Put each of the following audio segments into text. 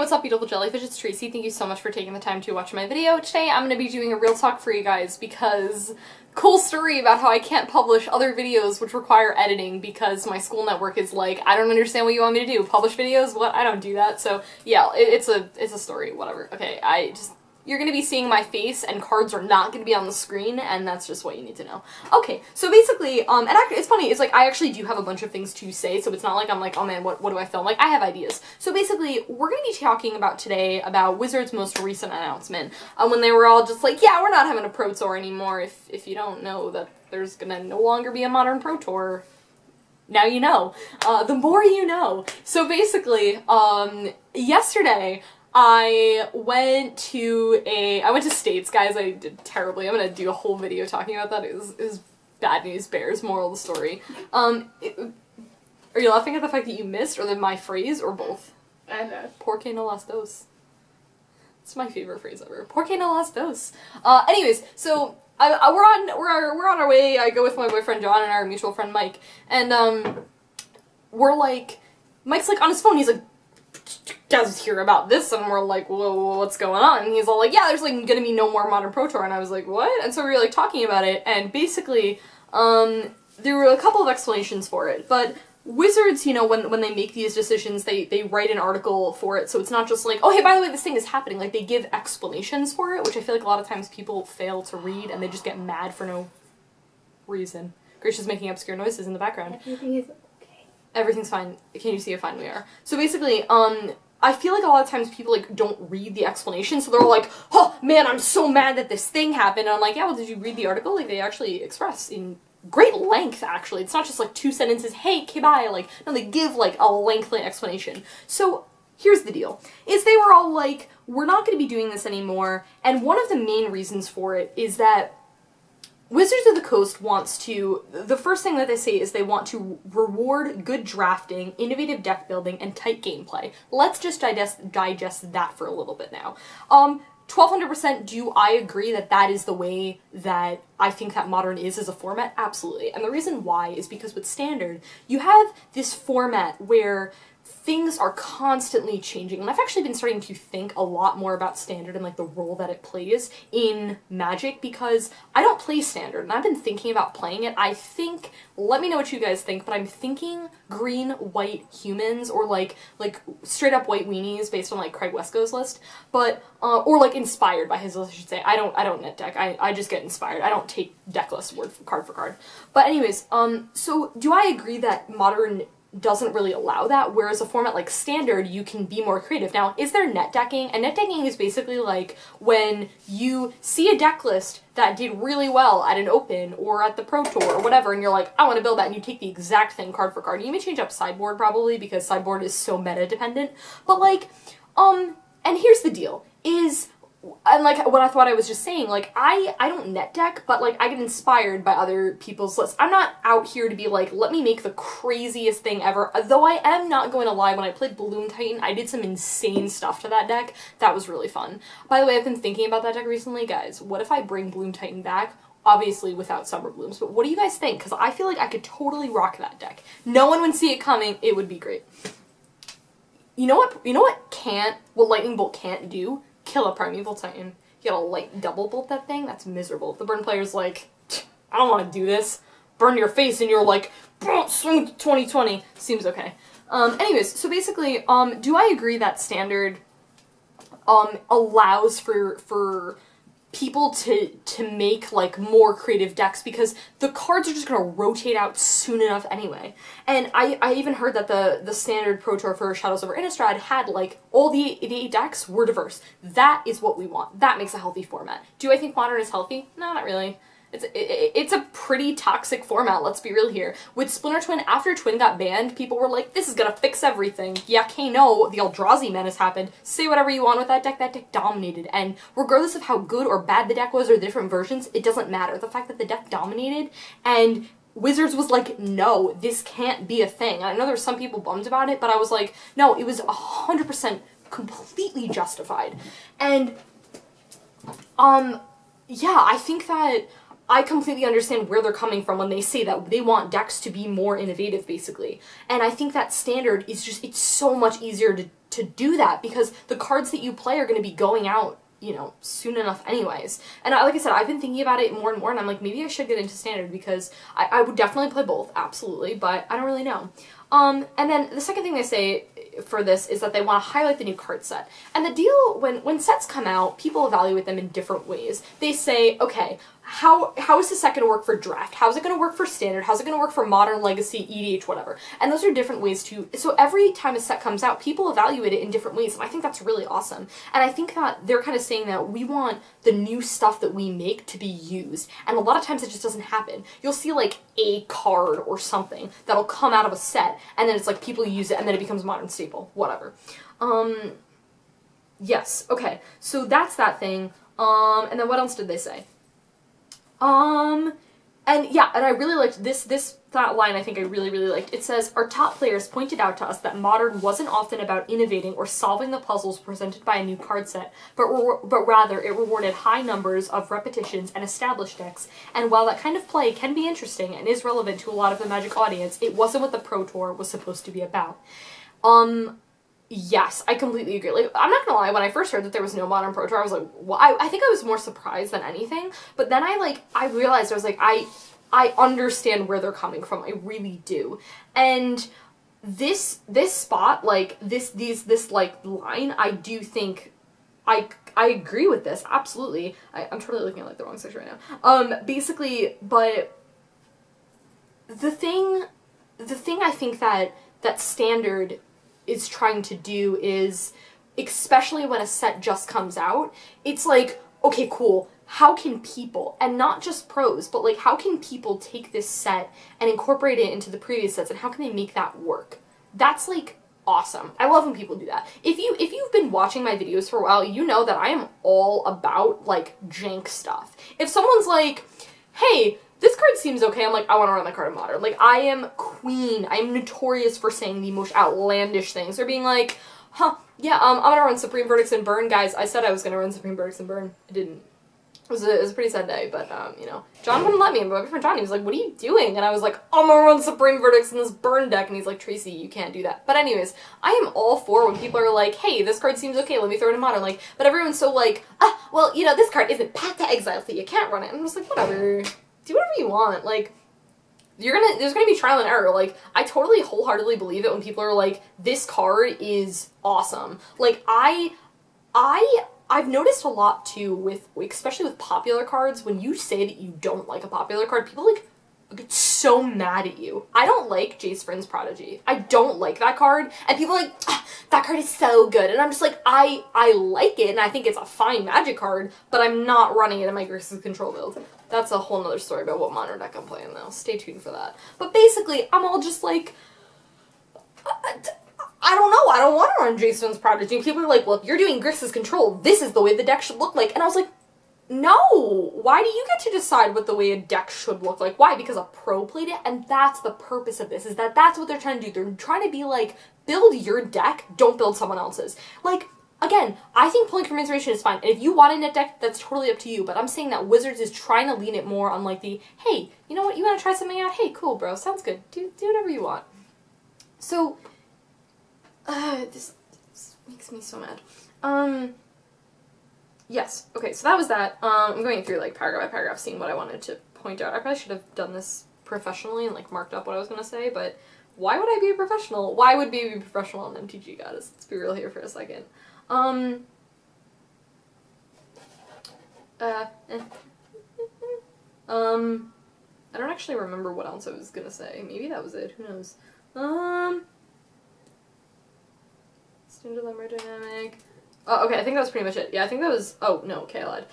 what's up, beautiful jellyfish? It's Tracy. Thank you so much for taking the time to watch my video. Today I'm going to be doing a real talk for you guys because cool story about how I can't publish other videos which require editing because my school network is like, I don't understand what you want me to do. Publish videos? What? I don't do that. So yeah, it's a story, whatever. Okay, you're going to be seeing my face and cards are not going to be on the screen, and that's just what you need to know. Okay, so basically, and actually, it's funny, it's like, I actually do have a bunch of things to say, so it's not like I'm like, oh man, what do I film? Like, I have ideas. So basically, we're going to be talking about today about Wizards' most recent announcement, when they were all just like, yeah, we're not having a Pro Tour anymore. If you don't know that there's going to no longer be a Modern Pro Tour, now you know. The more you know. So basically, yesterday, I went to States, guys. I did terribly. I'm gonna do a whole video talking about that. It was bad news bears, moral of the story. Are you laughing at the fact that you missed, or my phrase, or both? I know. Porque no las dos. It's my favorite phrase ever. Porque no las dos. Anyways, so we're on our way. I go with my boyfriend John and our mutual friend Mike, and we're like, Mike's like on his phone. He's like, does hear about this, and we're like, whoa, what's going on? And he's all like, yeah, there's like gonna be no more Modern Pro Tour, and I was like, what? And so we were like talking about it, and basically, there were a couple of explanations for it, but Wizards, you know, when they make these decisions, they write an article for it, so it's not just like, oh, hey, by the way, this thing is happening. Like, they give explanations for it, which I feel like a lot of times people fail to read, and they just get mad for no reason. Gracia's making obscure noises in the background. Everything is okay. Everything's fine. Can you see how fine we are? So basically, I feel like a lot of times people, like, don't read the explanation, so they're all like, oh, man, I'm so mad that this thing happened, and I'm like, yeah, well, did you read the article? Like, they actually express in great length, actually. It's not just, like, 2 sentences, hey, okay, bye, like, no, they give, like, a lengthy explanation. So, here's the deal, is they were all like, we're not going to be doing this anymore, and one of the main reasons for it is that Wizards of the Coast wants to, the first thing that they say is they want to reward good drafting, innovative deck building, and tight gameplay. Let's just digest that for a little bit now. 1200%, do I agree that that is the way that I think that Modern is as a format? Absolutely. And the reason why is because with Standard, you have this format where things are constantly changing, and I've actually been starting to think a lot more about Standard and like the role that it plays in Magic, because I don't play Standard and I've been thinking about playing it. I think, let me know what you guys think, but I'm thinking green, white humans, or like straight up white weenies based on like Craig Wesco's list, but or like inspired by his list, I should say. I don't net deck. I just get inspired. I don't take deck lists card for card. But anyways, so do I agree that Modern doesn't really allow that, whereas a format like Standard, you can be more creative. Now, is there net decking? And net decking is basically like when you see a deck list that did really well at an Open or at the Pro Tour or whatever, and you're like, I want to build that, and you take the exact thing card for card. You may change up sideboard probably, because sideboard is so meta dependent, but like, and here's the deal, is, and like what I thought I was just saying, like, I don't net deck, but like I get inspired by other people's lists. I'm not out here to be like, let me make the craziest thing ever, though I am not going to lie, when I played Bloom Titan, I did some insane stuff to that deck. That was really fun. By the way, I've been thinking about that deck recently, guys. What if I bring Bloom Titan back? Obviously without Summer Blooms, but what do you guys think? Because I feel like I could totally rock that deck. No one would see it coming. It would be great. You know what Lightning Bolt can't do? Kill a Primeval Titan. You gotta, like, double bolt that thing? That's miserable. The burn player's like, I don't want to do this. Burn your face, and you're like, swing 2020. Seems okay. Anyways, so basically, do I agree that Standard, allows for people to make, like, more creative decks, because the cards are just gonna rotate out soon enough anyway. And I even heard that the Standard Pro Tour for Shadows over Innistrad had, like, all the 8 decks were diverse. That is what we want. That makes a healthy format. Do I think Modern is healthy? No, not really. It's a pretty toxic format, let's be real here. With Splinter Twin, after Twin got banned, people were like, this is gonna fix everything. Yeah, no, the Eldrazi menace happened. Say whatever you want with that deck dominated. And regardless of how good or bad the deck was or the different versions, it doesn't matter. The fact that the deck dominated and Wizards was like, no, this can't be a thing. I know there's some people bummed about it, but I was like, no, it was 100% completely justified. And, yeah, I think that I completely understand where they're coming from when they say that they want decks to be more innovative, basically. And I think that Standard is just, it's so much easier to do that, because the cards that you play are going to be going out, you know, soon enough anyways. And like I said, I've been thinking about it more and more, and I'm like, maybe I should get into Standard, because I would definitely play both, absolutely, but I don't really know. And then the second thing they say for this is that they want to highlight the new card set. And the deal, when sets come out, people evaluate them in different ways. They say, okay, how is the set going to work for Draft? How is it going to work for Standard? How's it going to work for Modern, Legacy, EDH, whatever? And those are different ways to, so every time a set comes out, people evaluate it in different ways, and I think that's really awesome. And I think that they're kind of saying that we want the new stuff that we make to be used, and a lot of times it just doesn't happen. You'll see like a card or something that'll come out of a set, and then it's like people use it, and then it becomes a Modern staple, whatever. Yes, okay, so that's that thing. And then what else did they say? And yeah, and I really liked that line. I think I really, really liked. It says, our top players pointed out to us that Modern wasn't often about innovating or solving the puzzles presented by a new card set, but rather it rewarded high numbers of repetitions and established decks, and while that kind of play can be interesting and is relevant to a lot of the Magic audience, it wasn't what the Pro Tour was supposed to be about. Yes, I completely agree. Like, I'm not gonna lie, when I first heard that there was no Modern Pro Tour, I was like, well, I think I was more surprised than anything, but then I realized, I was like, I understand where they're coming from, I really do. And this spot, like, this like, line, I do think, I agree with this, absolutely. I'm totally looking at, like, the wrong section right now. Basically, but the thing I think that Standard is trying to do is, especially when a set just comes out, it's like, okay, cool, how can people, and not just pros, but like, how can people take this set and incorporate it into the previous sets, and how can they make that work? That's like awesome. I love when people do that. If you've been watching my videos for a while, you know that I am all about like jank stuff. If someone's like, hey, this card seems okay, I'm like, I want to run that card in Modern. Like, I am queen. I am notorious for saying the most outlandish things. Or being like, huh, yeah, I'm gonna run Supreme Verdicts and Burn. Guys, I said I was gonna run Supreme Verdicts and Burn. I didn't. It was a pretty sad day, but, you know, John wouldn't let me. My boyfriend John, he was like, what are you doing? And I was like, I'm gonna run Supreme Verdicts in this Burn deck. And he's like, Tracy, you can't do that. But anyways, I am all for when people are like, hey, this card seems okay, let me throw it in Modern. Like, but everyone's so like, well, you know, this card isn't Path to Exile, so you can't run it. And I'm just like, whatever. Do whatever you want. Like, there's gonna be trial and error. Like, I totally wholeheartedly believe it when people are like, this card is awesome. Like, I've noticed a lot too especially with popular cards, when you say that you don't like a popular card, people like get so mad at you. I don't like Jace Vryn's Prodigy. I don't like that card, and people are like, that card is so good, and I'm just like, I like it, and I think it's a fine Magic card, but I'm not running it in my Grixis Control build. That's a whole nother story about what Modern deck I'm playing though. Stay tuned for that. But basically, I'm all just like, I don't know, I don't want to run Jace Vryn's Prodigy. And people are like, well, if you're doing Grixis Control, this is the way the deck should look like. And I was like, no! Why do you get to decide what the way a deck should look like? Why? Because a pro played it? And that's the purpose of this, is that that's what they're trying to do. They're trying to be like, build your deck, don't build someone else's. Like, again, I think pulling from inspiration is fine. And if you want a net deck, that's totally up to you. But I'm saying that Wizards is trying to lean it more on like the, hey, you know what, you want to try something out? Hey, cool, bro, sounds good. Do whatever you want. So, this makes me so mad. Yes, okay, so that was that. I'm going through, like, paragraph by paragraph, seeing what I wanted to point out. I probably should have done this professionally and, like, marked up what I was going to say, but why would I be a professional? Why would we be professional on MTG Goddess? Let's be real here for a second. I don't actually remember what else I was going to say. Maybe that was it, who knows. Standard Lumber Dynamic. Oh, okay, I think that was pretty much it. Yeah, I think that was... Oh, no, okay, I lied.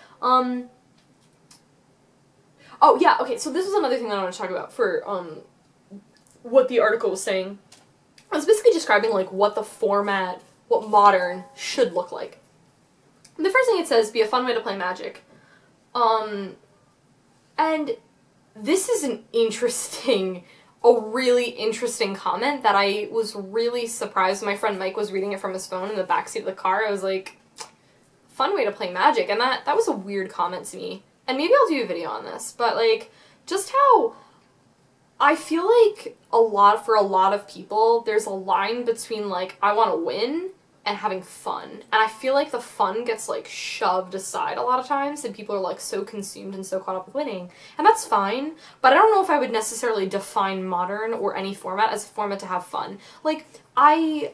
Oh, yeah, okay, so this was another thing that I want to talk about for, what the article was saying. I was basically describing, like, what the format, what Modern should look like. And the first thing it says, be a fun way to play Magic. And this is a really interesting comment that I was really surprised. My friend Mike was reading it from his phone in the backseat of the car. I was like, fun way to play Magic. And that was a weird comment to me. And maybe I'll do a video on this, but like, just how I feel like for a lot of people, there's a line between like, I want to win and having fun. And I feel like the fun gets like shoved aside a lot of times and people are like so consumed and so caught up with winning. And that's fine, but I don't know if I would necessarily define Modern or any format as a format to have fun. Like, I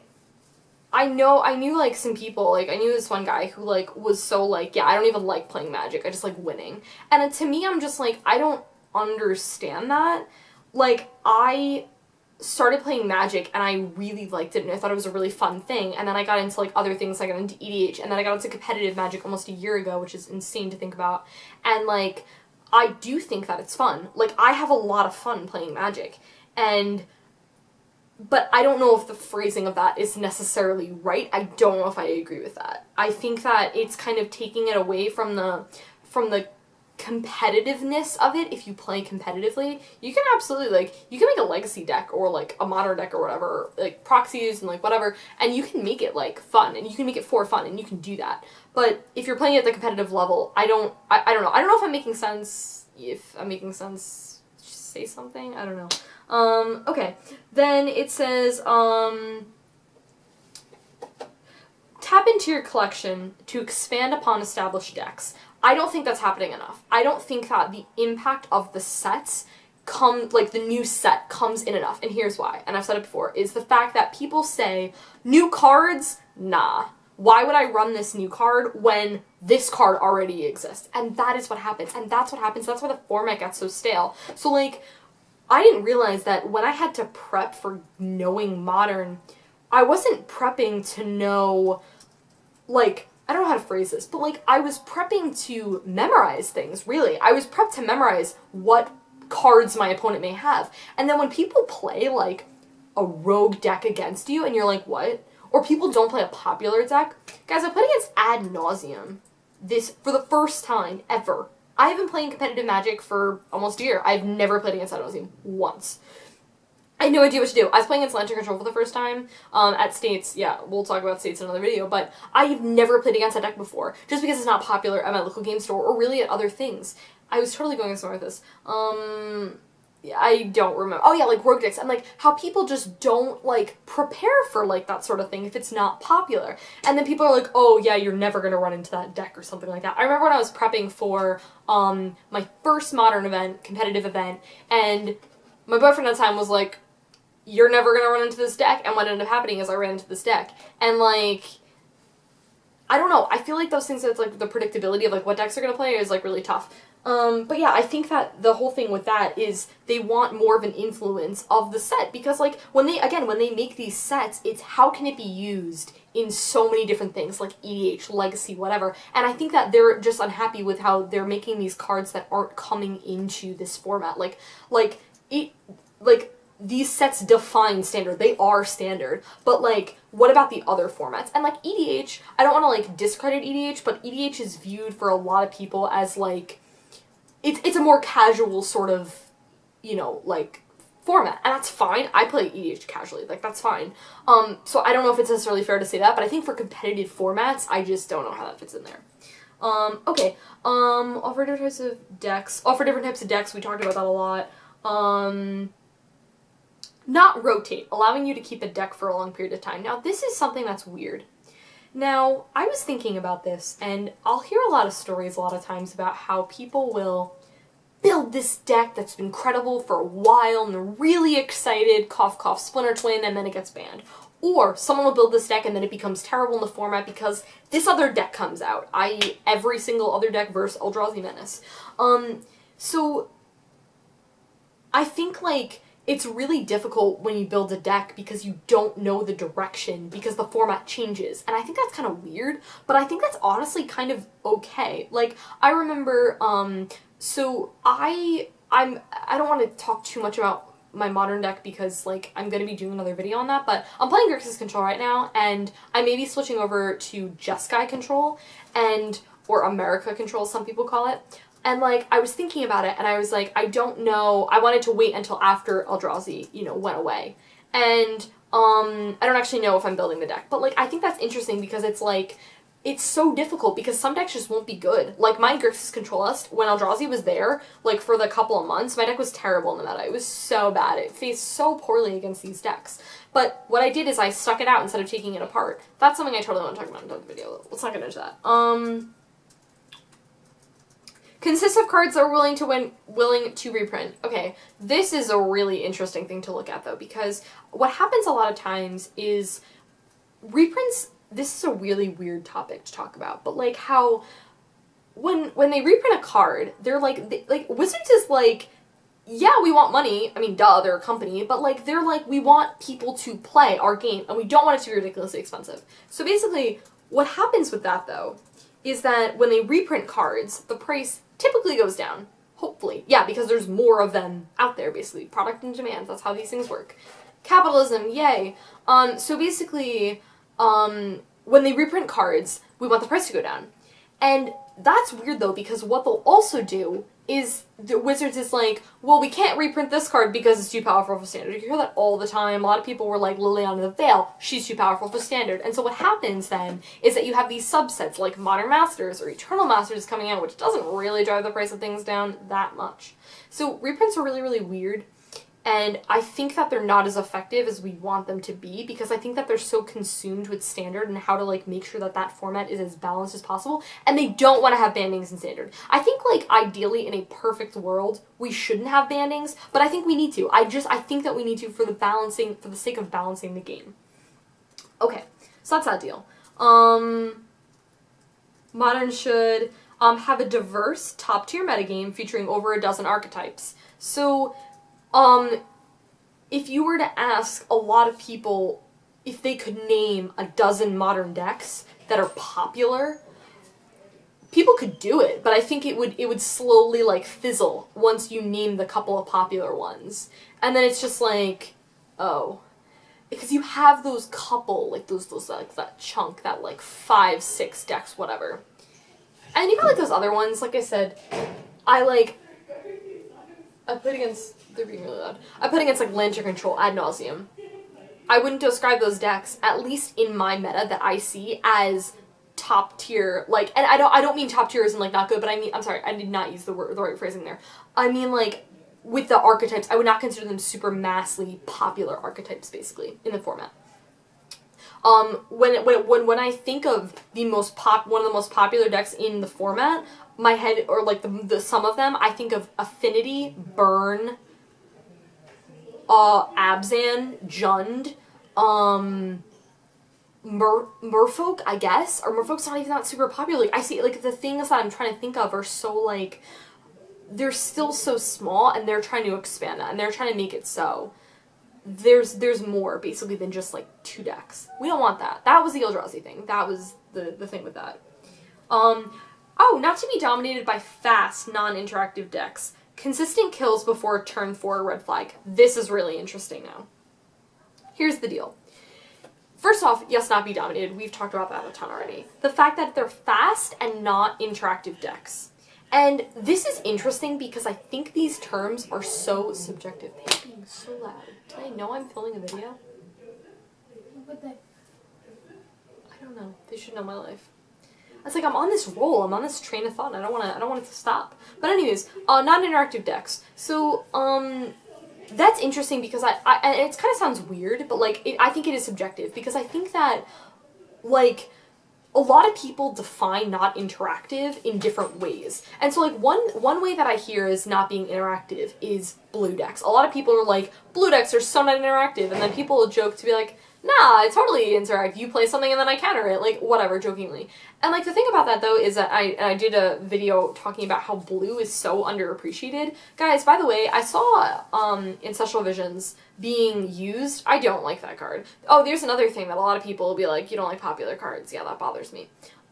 knew like some people, like I knew this one guy who like was so like, yeah, I don't even like playing Magic, I just like winning. And to me, I'm just like, I don't understand that. Like, I started playing Magic and I really liked it and I thought it was a really fun thing, and then I got into like other things, I got into EDH, and then I got into competitive Magic almost a year ago, which is insane to think about. And like, I do think that it's fun. Like, I have a lot of fun playing Magic, but I don't know if the phrasing of that is necessarily right. I don't know if I agree with that. I think that it's kind of taking it away from the competitiveness of it. If you play competitively, you can absolutely, like, you can make a legacy deck or like a modern deck or whatever, like proxies and like whatever, and you can make it like fun and you can make it for fun and you can do that. But if you're playing at the competitive level, I don't know. I don't know if I'm making sense. If I'm making sense, say something. I don't know. Okay. Then it says, tap into your collection to expand upon established decks. I don't think that's happening enough. I don't think that the impact of the sets like the new set comes in enough. And here's why, and I've said it before, is the fact that people say, new cards? Nah. Why would I run this new card when this card already exists? And that is what happens. And that's what happens. That's why the format gets so stale. So like, I didn't realize that when I had to prep for knowing Modern, I wasn't prepping to know, like, I don't know how to phrase this, but like, I was prepping to memorize things, really. I was prepped to memorize what cards my opponent may have. And then when people play like a rogue deck against you and you're like, what? Or people don't play a popular deck. Guys, I played against Ad Nauseam this for the first time ever. I have been playing competitive Magic for almost a year. I've never played against Ad Nauseam once. I had no idea what to do. I was playing against Lantern Control for the first time at States. Yeah, we'll talk about States in another video, but I've never played against that deck before, just because it's not popular at my local game store or really at other things. I was totally going somewhere with this. I don't remember. Oh yeah, like rogue decks, and like how people just don't like prepare for like that sort of thing if it's not popular. And then people are like, oh yeah, you're never gonna run into that deck or something like that. I remember when I was prepping for my first Modern event, competitive event, and my boyfriend at the time was like, you're never gonna run into this deck, and what ended up happening is I ran into this deck. And like, I don't know, I feel like those things that's like the predictability of like what decks are gonna play is like really tough. But yeah, I think that the whole thing with that is they want more of an influence of the set, because like when they make these sets, it's how can it be used in so many different things, like EDH, Legacy, whatever. And I think that they're just unhappy with how they're making these cards that aren't coming into this format. These sets define standard. They are standard. But, like, what about the other formats? And, like, EDH, I don't want to, like, discredit EDH, but EDH is viewed for a lot of people as, like, it's a more casual sort of, you know, like, format. And that's fine. I play EDH casually. Like, that's fine. So I don't know if it's necessarily fair to say that, but I think for competitive formats, I just don't know how that fits in there. Okay. Offer different types of decks. Offer different types of decks. We talked about that a lot. Not rotate, allowing you to keep a deck for a long period of time. Now, this is something that's weird. Now, I was thinking about this, and I'll hear a lot of stories a lot of times about how people will build this deck that's been credible for a while, and they're really excited, cough cough, Splinter Twin, and then it gets banned. Or someone will build this deck and then it becomes terrible in the format because this other deck comes out, i.e. every single other deck versus Eldrazi Menace. So, I think, like, it's really difficult when you build a deck because you don't know the direction because the format changes. And I think that's kind of weird, but I think that's honestly kind of okay. Like, I remember, so I don't want to talk too much about my Modern deck because, like, I'm going to be doing another video on that, but I'm playing Grixis Control right now, and I may be switching over to Jeskai Control, or America Control, some people call it. And, like, I was thinking about it, and I was like, I don't know, I wanted to wait until after Eldrazi, you know, went away. And, I don't actually know if I'm building the deck, but, like, I think that's interesting because it's, like, it's so difficult because some decks just won't be good. Like, my Grixis Controlist, when Eldrazi was there, like, for the couple of months, my deck was terrible in the meta. It was so bad. It faced so poorly against these decks. But what I did is I stuck it out instead of taking it apart. That's something I totally want to talk about in another video. Let's not get into that. Consists of cards that are willing to reprint. Okay, this is a really interesting thing to look at though, because what happens a lot of times is reprints. This is a really weird topic to talk about, but like how when they reprint a card, they're like Wizards is like, yeah, we want money. I mean, duh, they're a company, but like they're like, we want people to play our game and we don't want it to be ridiculously expensive. So basically, what happens with that though is that when they reprint cards, the price typically goes down. Hopefully. Yeah, because there's more of them out there, basically. Product and demand. That's how these things work. Capitalism, yay. So basically, when they reprint cards, we want the price to go down. And that's weird, though, because what they'll also do is the Wizards is like, well, we can't reprint this card because it's too powerful for Standard. You hear that all the time. A lot of people were like, Liliana the Veil, she's too powerful for Standard. And so what happens then is that you have these subsets like Modern Masters or Eternal Masters coming out, which doesn't really drive the price of things down that much. So reprints are really, really weird. And I think that they're not as effective as we want them to be, because I think that they're so consumed with Standard and how to like make sure that that format is as balanced as possible, and they don't want to have bandings in Standard. I think like ideally in a perfect world we shouldn't have bandings, but I think we need to. I think that we need to for the sake of balancing the game. Okay, so that's that deal. Modern should have a diverse top tier metagame featuring over a dozen archetypes. So if you were to ask a lot of people if they could name a dozen modern decks that are popular, people could do it, but I think it would slowly like fizzle once you name the couple of popular ones. And then it's just like, oh, because you have those couple, like those like that chunk, that like 5, 6 decks, whatever. And you got like those other ones, like I said, I put against, they're being really loud. I put against like Lantern Control ad nauseum. I wouldn't describe those decks, at least in my meta that I see, as top tier. Like, and I don't mean top tier as in like not good, but I mean, I'm sorry, I did not use the right phrasing there. I mean like with the archetypes, I would not consider them super massively popular archetypes basically in the format. When I think of one of the most popular decks in the format, my head, or like the some of them, I think of Affinity, Burn, Abzan, Jund, Merfolk, I guess, or Merfolk's not even that super popular. Like, I see, like, the things that I'm trying to think of are so, like, they're still so small, and they're trying to expand that, and they're trying to make it so there's more, basically, than just, like, 2 decks. We don't want that. That was the Eldrazi thing. That was the thing with that. Oh, not to be dominated by fast, non-interactive decks. Consistent kills before turn 4 red flag. This is really interesting now. Here's the deal. First off, yes, not be dominated. We've talked about that a ton already. The fact that they're fast and not interactive decks. And this is interesting because I think these terms are so subjective. They're being so loud. Do they know I'm filming a video? Would they? I don't know. They should know my life. It's like I'm on this roll. I'm on this train of thought. And I don't want it to stop. But anyways, non-interactive decks. So that's interesting because and it kind of sounds weird, but like I think it is subjective because I think that like a lot of people define not interactive in different ways. And so like one way that I hear is not being interactive is blue decks. A lot of people are like, blue decks are so not interactive, and then people will joke to be like, nah, it's totally interactive. You play something and then I counter it, like whatever, jokingly. And like the thing about that though is that I did a video talking about how blue is so underappreciated. Guys, by the way, I saw Ancestral Visions being used. I don't like that card. Oh, there's another thing that a lot of people will be like, you don't like popular cards. Yeah, that bothers me.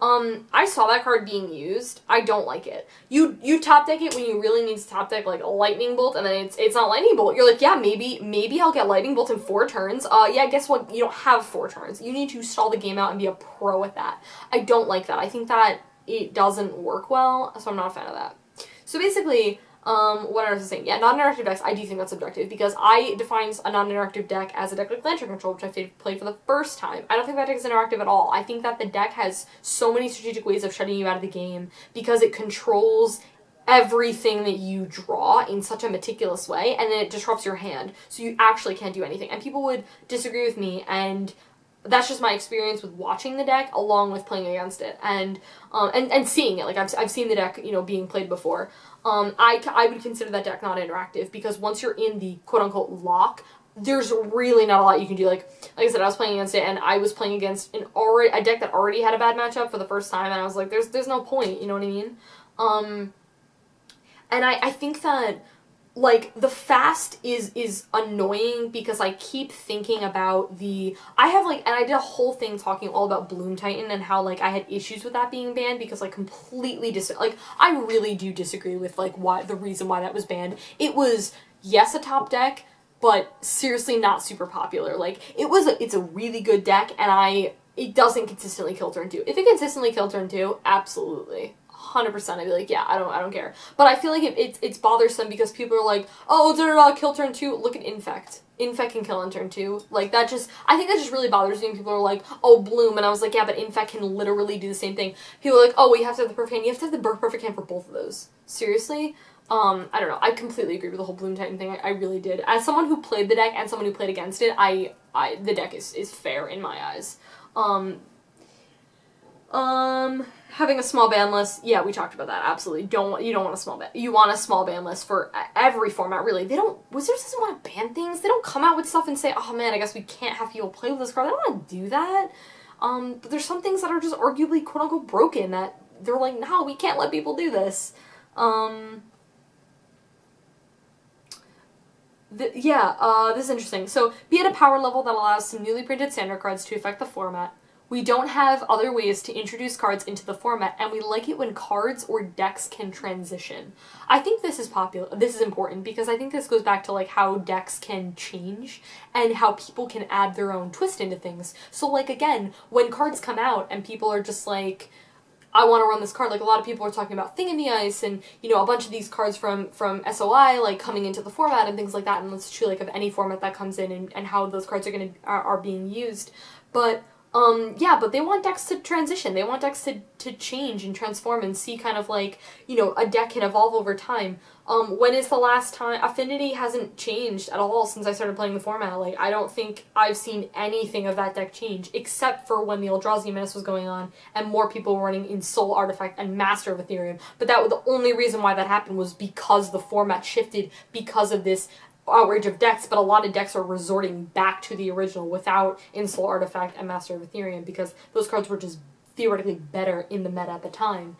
I saw that card being used. I don't like it. You top deck it when you really need to top deck like a Lightning Bolt, and then it's not Lightning Bolt. You're like, yeah, maybe I'll get Lightning Bolt in 4 turns. Yeah, guess what? You don't have 4 turns. You need to stall the game out and be a pro at that. I don't like that. I think that it doesn't work well, so I'm not a fan of that. So basically, what I was saying, yeah, non-interactive decks, I do think that's subjective, because I define a non-interactive deck as a deck like Lantern Control, which I played for the first time. I don't think that deck is interactive at all. I think that the deck has so many strategic ways of shutting you out of the game, because it controls everything that you draw in such a meticulous way, and then it disrupts your hand, so you actually can't do anything. And people would disagree with me, and that's just my experience with watching the deck along with playing against it, and seeing it. Like, I've seen the deck, you know, being played before. I would consider that deck not interactive, because once you're in the quote-unquote lock, there's really not a lot you can do. Like I said, I was playing against it, and I was playing against a deck that already had a bad matchup for the first time, and I was like, there's no point, you know what I mean? And I think that, like, the fast is annoying, because I keep thinking about I have, like, and I did a whole thing talking all about Bloom Titan and how, like, I had issues with that being banned, because, like, completely like, I really do disagree with, like, the reason why that was banned. It was, yes, a top deck, but seriously not super popular. Like, it's a really good deck, and it doesn't consistently kill turn 2. If it consistently killed turn 2, absolutely. 100%, I'd be like, yeah, I don't care. But I feel like it's bothersome, because people are like, oh, kill turn 2, look at Infect. Infect can kill on turn 2. Like, I think that just really bothers me when people are like, oh, Bloom, and I was like, yeah, but Infect can literally do the same thing. People are like, oh, well, you have to have the perfect hand. You have to have the perfect hand for both of those. Seriously? I don't know. I completely agree with the whole Bloom Titan thing. I really did. As someone who played the deck and someone who played against it, the deck is fair in my eyes. Having a small ban list, yeah, we talked about that, absolutely. You don't want a small ban. You want a small ban list for every format, really. Wizards doesn't want to ban things. They don't come out with stuff and say, oh man, I guess we can't have people play with this card. They don't want to do that. But there's some things that are just arguably quote-unquote broken that they're like, no, we can't let people do this. This is interesting. So, be at a power level that allows some newly printed standard cards to affect the format. We don't have other ways to introduce cards into the format, and we like it when cards or decks can transition. I think this is important, because I think this goes back to, like, how decks can change and how people can add their own twist into things. So, like, again, when cards come out and people are just like, I want to run this card. Like, a lot of people are talking about Thing in the Ice and, you know, a bunch of these cards from SOI, like, coming into the format and things like that, and it's true, like, of any format that comes in and how those cards are being used. But, but they want decks to transition. They want decks to change and transform and see kind of, like, you know, a deck can evolve over time. When is the last time? Affinity hasn't changed at all since I started playing the format. Like, I don't think I've seen anything of that deck change, except for when the Eldrazi Menace was going on and more people were running in Soul Artifact and Master of Ethereum. But the only reason why that happened was because the format shifted because of this outrage of decks, but a lot of decks are resorting back to the original without Soul Artifact and Master of Ethereum, because those cards were just theoretically better in the meta at the time.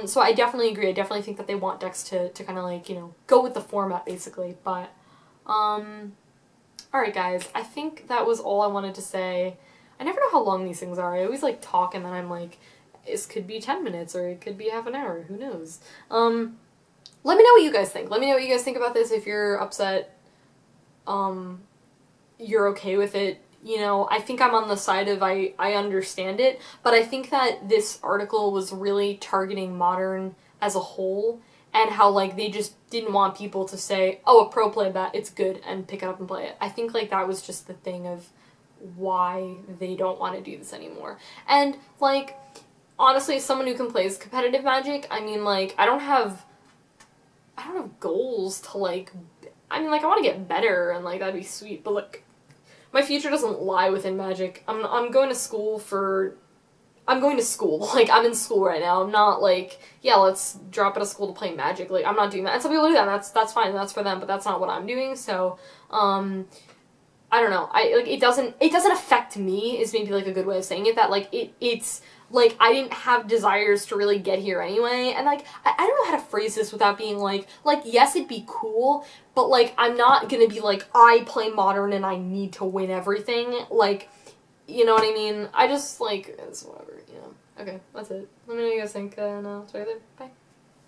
So I definitely agree. I definitely think that they want decks to kind of, like, you know, go with the format, basically. But, alright guys, I think that was all I wanted to say. I never know how long these things are. I always, like, talk and then I'm like, this could be 10 minutes or it could be half an hour. Who knows? Let me know what you guys think. Let me know what you guys think about this. If you're upset, you're okay with it. You know, I think I'm on the side of I understand it, but I think that this article was really targeting Modern as a whole, and how, like, they just didn't want people to say, oh, a pro played that, it's good, and pick it up and play it. I think, like, that was just the thing of why they don't want to do this anymore. And, like, honestly, as someone who can play competitive Magic, I mean, like, I don't have goals to, like, I mean, like, I want to get better, and, like, that'd be sweet, but, like, my future doesn't lie within Magic. I'm going to school. Like, I'm in school right now. I'm not like, yeah, let's drop out of school to play Magic. Like, I'm not doing that. And some people do that, and that's fine, that's for them, but that's not what I'm doing, so, I don't know. It doesn't affect me, is maybe, like, a good way of saying it, that, like, it's, like, I didn't have desires to really get here anyway, and, like, I don't know how to phrase this without being, like, yes, it'd be cool, but, like, I'm not gonna be, like, I play Modern and I need to win everything, like, you know what I mean? I just, like, it's whatever, you know. Okay, that's it. Let me know what you guys think, and I'll talk to you later. Bye.